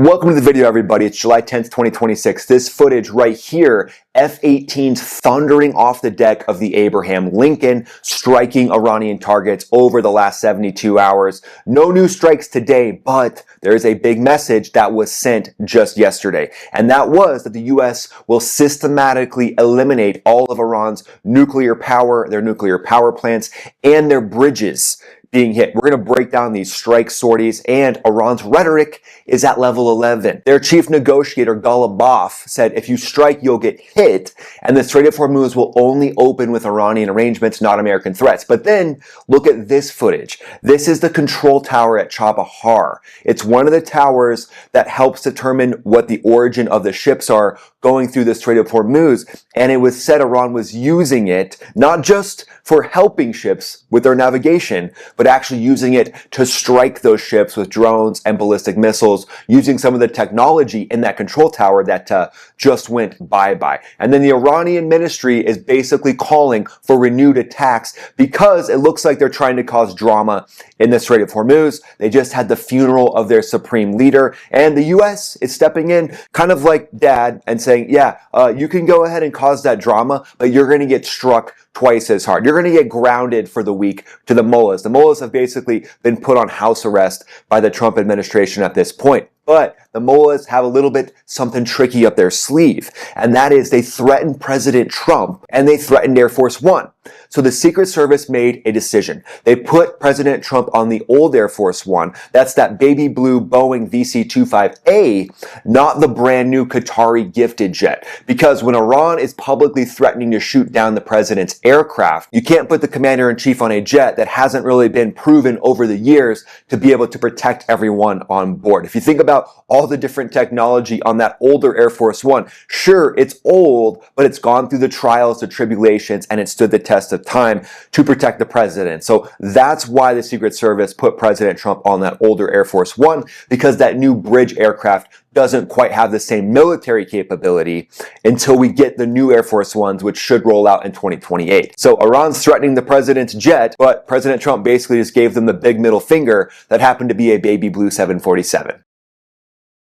Welcome to the video, everybody. It's July 10th, 2026. This footage right here, F-18s thundering off the deck of the Abraham Lincoln, striking Iranian targets over the last 72 hours. No new strikes today, but there is a big message that was sent just yesterday. And that was that the U.S. will systematically eliminate all of Iran's nuclear power, their nuclear power plants, and their bridges being hit. We're going to break down these strike sorties, and Iran's rhetoric is at level 11. Their chief negotiator, Ghalibaf, said if you strike, you'll get hit, and the Strait of Hormuz will only open with Iranian arrangements, not American threats. But then, look at this footage. This is the control tower at Chabahar. It's one of the towers that helps determine what the origin of the ships are going through the Strait of Hormuz, and it was said Iran was using it not just for helping ships with their navigation, but actually using it to strike those ships with drones and ballistic missiles, using some of the technology in that control tower that just went bye-bye. And then the Iranian ministry is basically calling for renewed attacks because it looks like they're trying to cause drama in the Strait of Hormuz. They just had the funeral of their supreme leader, and the U.S. is stepping in kind of like dad and saying, yeah, you can go ahead and cause that drama, but you're going to get struck twice as hard. You're going to get grounded for the week to the Mullahs. The Mullahs have basically been put on house arrest by the Trump administration at this point. But the Mullahs have a little bit something tricky up their sleeve, and that is they threatened President Trump and they threatened Air Force One. So the Secret Service made a decision. They put President Trump on the old Air Force One. That's that baby blue Boeing VC-25A, not the brand new Qatari gifted jet. Because when Iran is publicly threatening to shoot down the president's aircraft, you can't put the commander-in-chief on a jet that hasn't really been proven over the years to be able to protect everyone on board. If you think about all the different technology on that older Air Force One, sure, it's old, but it's gone through the trials, the tribulations, and it stood the test of time to protect the president. So that's why the Secret Service put President Trump on that older Air Force One, because that new bridge aircraft doesn't quite have the same military capability until we get the new Air Force Ones, which should roll out in 2028. So Iran's threatening the president's jet, but President Trump basically just gave them the big middle finger that happened to be a baby blue 747.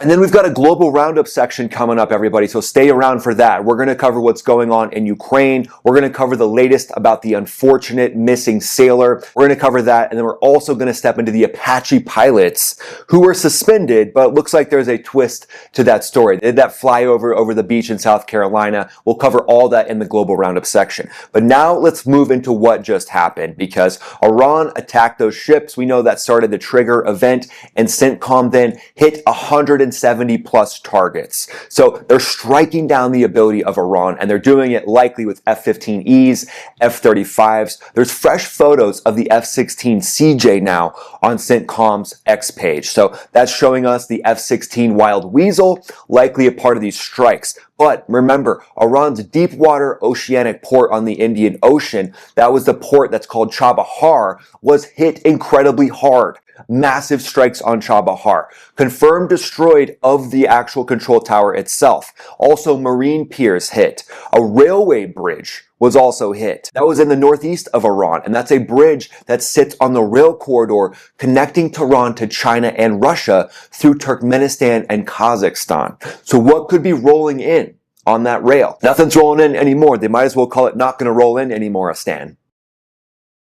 And then we've got a global roundup section coming up, everybody, so stay around for that. We're going to cover what's going on in Ukraine. We're going to cover the latest about the unfortunate missing sailor. We're going to cover that, and then we're also going to step into the Apache pilots who were suspended, but it looks like there's a twist to that story. They did that flyover over the beach in South Carolina. We'll cover all that in the global roundup section. But now let's move into what just happened, because Iran attacked those ships. We know that started the trigger event, and CENTCOM then hit 170 plus targets. So they're striking down the ability of Iran, and they're doing it likely with F-15Es, F-35s. There's fresh photos of the F-16CJ now on CENTCOM's X page. So that's showing us the F-16 Wild Weasel, likely a part of these strikes. But remember, Iran's deep water oceanic port on the Indian Ocean, that was the port that's called Chabahar, was hit incredibly hard. Massive strikes on Chabahar. Confirmed destroyed of the actual control tower itself. Also, marine piers hit. A railway bridge was also hit. That was in the northeast of Iran, and that's a bridge that sits on the rail corridor connecting Tehran to China and Russia through Turkmenistan and Kazakhstan. So what could be rolling in on that rail? Nothing's rolling in anymore. They might as well call it not going to roll in anymore, Stan.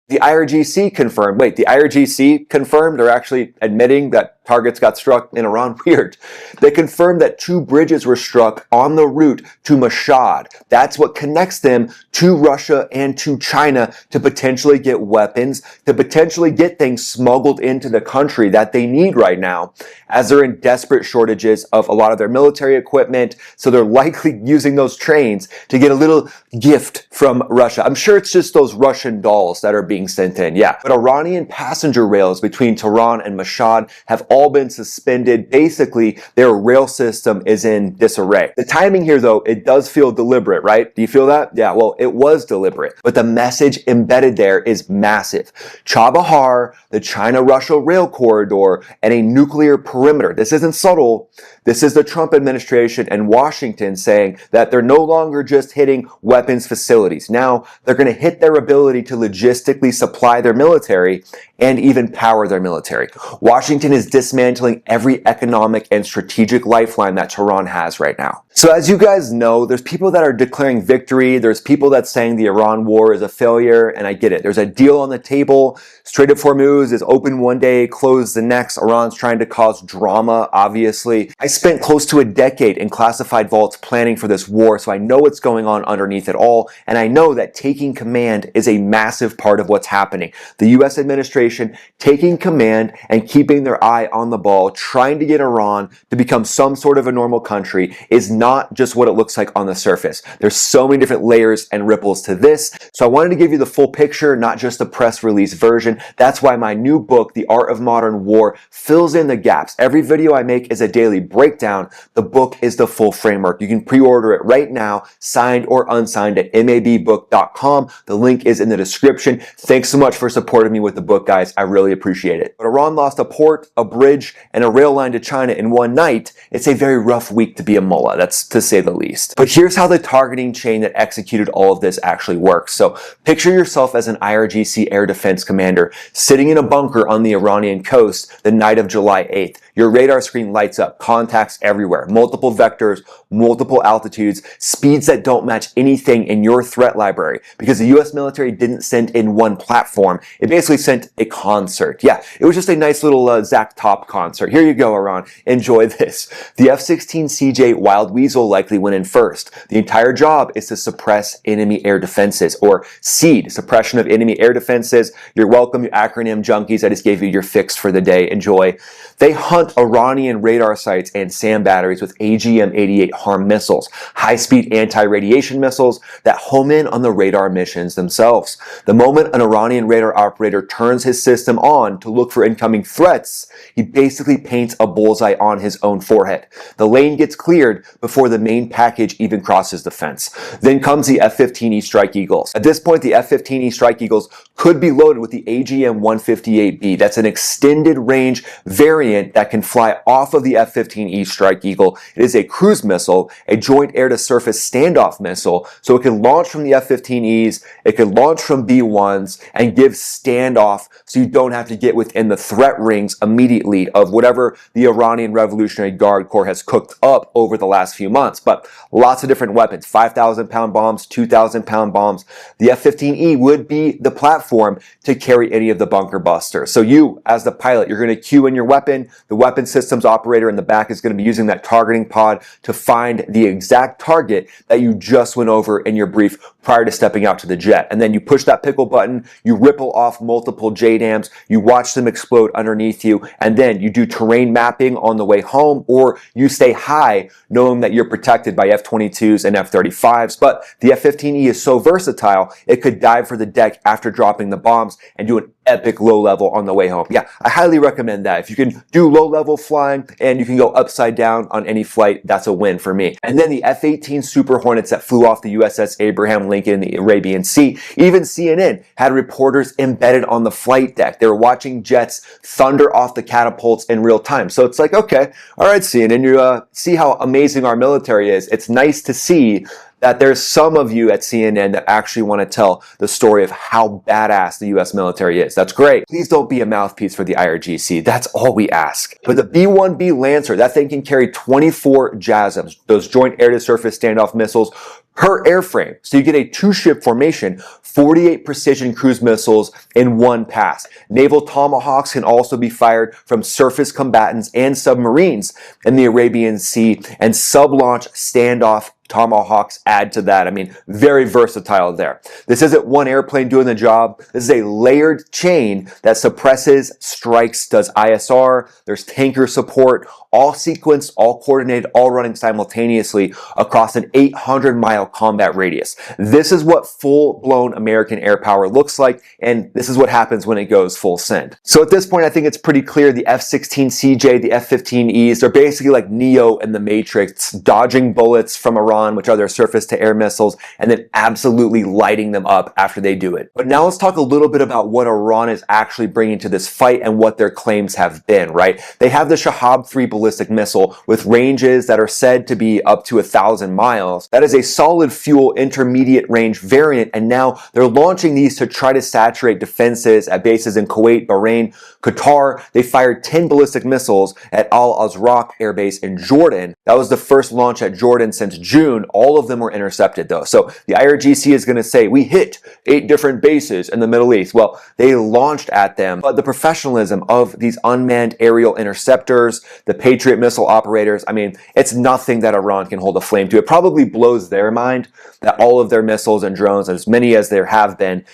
The IRGC confirmed. Wait, the IRGC confirmed or actually admitting that targets got struck in Iran? Weird. They confirmed that 2 bridges were struck on the route to Mashhad. That's what connects them to Russia and to China to potentially get weapons, to potentially get things smuggled into the country that they need right now, as they're in desperate shortages of a lot of their military equipment. So they're likely using those trains to get a little gift from Russia. I'm sure it's just those Russian dolls that are being sent in. Yeah. But Iranian passenger rails between Tehran and Mashhad have all been suspended. Basically, their rail system is in disarray. The timing here, though, it does feel deliberate, right? Do you feel that? Yeah, well, it was deliberate. But the message embedded there is massive. Chabahar, the China-Russia rail corridor, and a nuclear perimeter. This isn't subtle. This is the Trump administration and Washington saying that they're no longer just hitting weapons facilities. Now, they're going to hit their ability to logistically supply their military and even power their military. Washington is dismantling every economic and strategic lifeline that Tehran has right now. So as you guys know, there's people that are declaring victory. There's people that's saying the Iran war is a failure, and I get it. There's a deal on the table. Strait of Hormuz is open one day, closed the next. Iran's trying to cause drama, obviously. I spent close to a decade in classified vaults planning for this war, so I know what's going on underneath it all, and I know that taking command is a massive part of what's happening. The U.S. administration taking command and keeping their eye on the ball, trying to get Iran to become some sort of a normal country is not just what it looks like on the surface. There's so many different layers and ripples to this, so I wanted to give you the full picture, not just the press release version. That's why my new book, The Art of Modern War, fills in the gaps. Every video I make is a daily breakdown. The book is the full framework. You can pre-order it right now, signed or unsigned, at mabbook.com. The link is in the description. Thanks so much for supporting me with the book, guys. I really appreciate it. But Iran lost a port, a bridge, and a rail line to China in one night. It's a very rough week to be a mullah, that's to say the least. But here's how the targeting chain that executed all of this actually works. So picture yourself as an IRGC air defense commander sitting in a bunker on the Iranian coast the night of July 8th. Your radar screen lights up, contacts everywhere, multiple vectors, multiple altitudes, speeds that don't match anything in your threat library, because the US military didn't send in one platform. It basically sent a concert. Yeah, it was just a nice little Zach Top concert. Here you go, Iran. Enjoy this. The F-16CJ Wild Weasel likely went in first. The entire job is to suppress enemy air defenses, or SEAD, suppression of enemy air defenses. You're welcome, you acronym junkies. I just gave you your fix for the day. Enjoy. They hunt Iranian radar sites and SAM batteries with AGM-88 HARM missiles, high-speed anti-radiation missiles that home in on the radar missions themselves. The moment an Iranian radar operator turns his system on to look for incoming threats, he basically paints a bullseye on his own forehead. The lane gets cleared before the main package even crosses the fence. Then comes the F-15E Strike Eagles. At this point, the F-15E Strike Eagles could be loaded with the AGM-158B. That's an extended range variant that can fly off of the F-15E Strike Eagle. It is a cruise missile, a joint air-to-surface standoff missile, so it can launch from the F-15Es, it can launch from B-1s, and give standoff so you don't have to get within the threat rings immediately of whatever the Iranian Revolutionary Guard Corps has cooked up over the last few months. But lots of different weapons, 5,000-pound bombs, 2,000-pound bombs. The F-15E would be the platform to carry any of the bunker busters. So you, as the pilot, you're going to cue in your weapon. The weapon systems operator in the back is going to be using that targeting pod to find the exact target that you just went over in your brief prior to stepping out to the jet. And then you push that pickle button, you ripple off multiple JDAMs, you watch them explode underneath you, and then you do terrain mapping on the way home, or you stay high knowing that you're protected by F-22s and F-35s. But the F-15E is so versatile, it could dive for the deck after dropping the bombs and do an epic low level on the way home. Yeah, I highly recommend that. If you can do low level flying and you can go upside down on any flight, that's a win for me. And then the F-18 Super Hornets that flew off the USS Abraham Lincoln in the Arabian Sea. Even CNN had reporters embedded on the flight deck. They were watching jets thunder off the catapults in real time. So it's like, okay, all right, CNN, you see how amazing our military is. It's nice to see that there's some of you at CNN that actually want to tell the story of how badass the US military is. That's great. Please don't be a mouthpiece for the IRGC. That's all we ask. But the B-1B Lancer, that thing can carry 24 JASSMs, those joint air-to-surface standoff missiles, per airframe. So you get a two-ship formation, 48 precision cruise missiles in one pass. Naval Tomahawks can also be fired from surface combatants and submarines in the Arabian Sea, and sub-launch standoff Tomahawks add to that. I mean, very versatile there. This isn't one airplane doing the job. This is a layered chain that suppresses, strikes, does ISR, there's tanker support, all sequenced, all coordinated, all running simultaneously across an 800-mile combat radius. This is what full-blown American air power looks like, and this is what happens when it goes full send. So at this point, I think it's pretty clear the F-16CJ, the F-15Es, they're basically like Neo in the Matrix, dodging bullets from Iran Iran, which are their surface-to-air missiles, and then absolutely lighting them up after they do it. But now let's talk a little bit about what Iran is actually bringing to this fight and what their claims have been, right? They have the Shahab 3 ballistic missile with ranges that are said to be up to 1,000 miles. That is a solid fuel intermediate range variant, and now they're launching these to try to saturate defenses at bases in Kuwait, Bahrain, Qatar. They fired 10 ballistic missiles at Al Azraq Air Base in Jordan. That was the first launch at Jordan since June. All of them were intercepted though. So the IRGC is going to say, we hit 8 different bases in the Middle East. Well, they launched at them, but the professionalism of these unmanned aerial interceptors, the Patriot missile operators, I mean, it's nothing that Iran can hold a flame to. It probably blows their mind that all of their missiles and drones, as many as there have been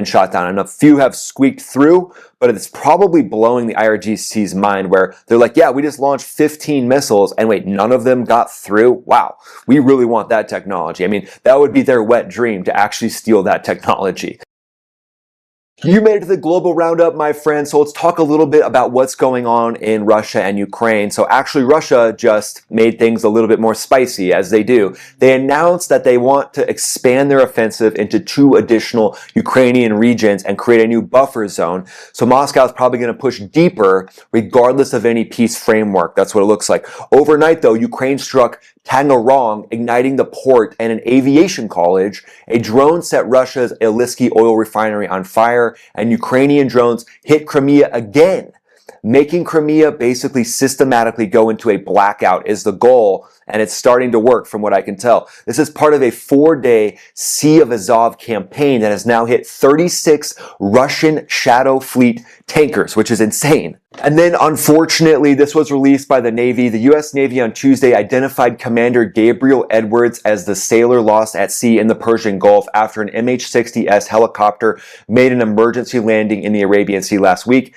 shot down. And a few have squeaked through, but it's probably blowing the IRGC's mind where they're like, yeah, we just launched 15 missiles and wait, none of them got through? Wow, we really want that technology. I mean, that would be their wet dream to actually steal that technology. You made it to the global roundup, my friend. So let's talk a little bit about what's going on in Russia and Ukraine. So actually, Russia just made things a little bit more spicy, as they do. They announced that they want to expand their offensive into 2 additional Ukrainian regions and create a new buffer zone. So Moscow is probably going to push deeper regardless of any peace framework. That's what it looks like. Overnight, though, Ukraine struck Tangarong, igniting the port and an aviation college. A drone set Russia's Ilisky oil refinery on fire, and Ukrainian drones hit Crimea again. Making Crimea basically systematically go into a blackout is the goal, and it's starting to work from what I can tell. This is part of a 4-day Sea of Azov campaign that has now hit 36 Russian Shadow Fleet tankers, which is insane. And then, unfortunately, this was released by the Navy. The U.S. Navy on Tuesday identified Commander Gabriel Edwards as the sailor lost at sea in the Persian Gulf after an MH-60S helicopter made an emergency landing in the Arabian Sea last week.